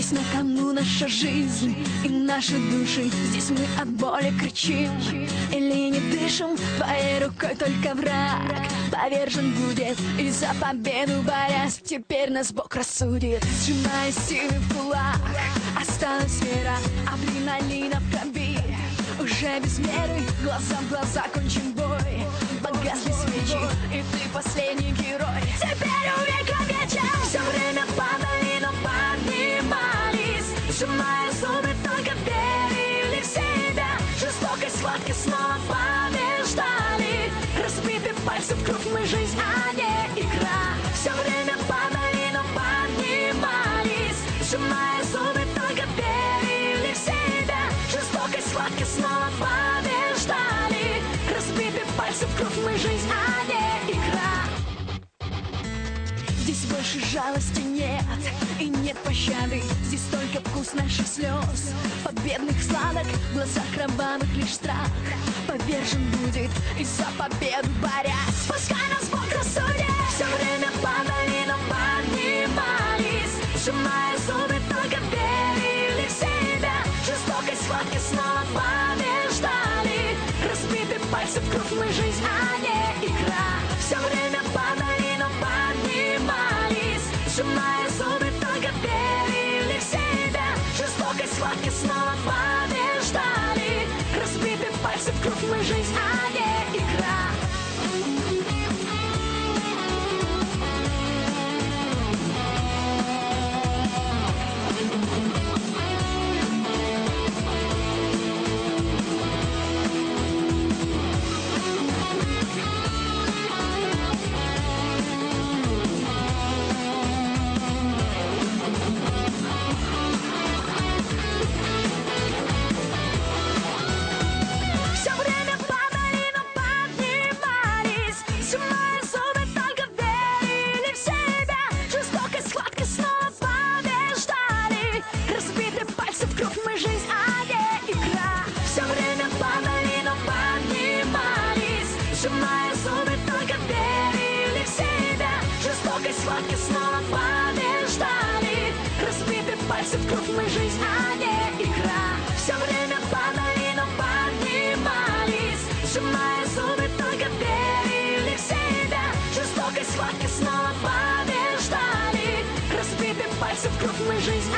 Здесь на кону наша жизнь и наши души. Здесь мы от боли кричим или не дышим. Твоей рукой только враг повержен будет, и за победу борясь теперь нас Бог рассудит. Сжимая силы в кулак, осталась вера, адреналина в крови. Уже без меры, глаза в глаза, кончен бой. Погасли свечи, и ты последний герой. Теперь увековечен. Все время падали, но поднимались, сжимая зубы, только верили в себя. Жестокость, схватки снова побеждали. Разбиты пальцы в кровь, мы жизнь, а не игра. Все время падали, но поднимались, сжимая зубы, только верили в себя. Жестокость, схватки снова побеждали. Разбиты пальцы в кровь, мы жизнь, а не игра. Здесь больше жалости нет и нет пощады. Здесь только вкус наших слез, победных сладок, в глазах кровавых лишь страх. Повержен будет и за победу борясь. Пускай нас Бог рассудит. Все время падали, но поднимались, сжимая зубы, только верили в себя. Жестокость, схватки снова побеждали. Разбиты пальцы в кровь, мы жизнь, а не игра. Все время падали, но поднимались, сжимая зубы, только верили в себя. Жестокость, схватки снова побеждали. Разбиты пальцы в кровь, мы жизнь, а не игра. Сжимая зубы, только верили в себя. Жестокость, схватки снова побеждали. Разбиты пальцы в кровь, мы жизнь, а не игра. Все время падали, но поднимались, сжимая зубы, только верили в себя. Жестокость, схватки снова побеждали. Разбиты пальцы в кровь, мы жизнь,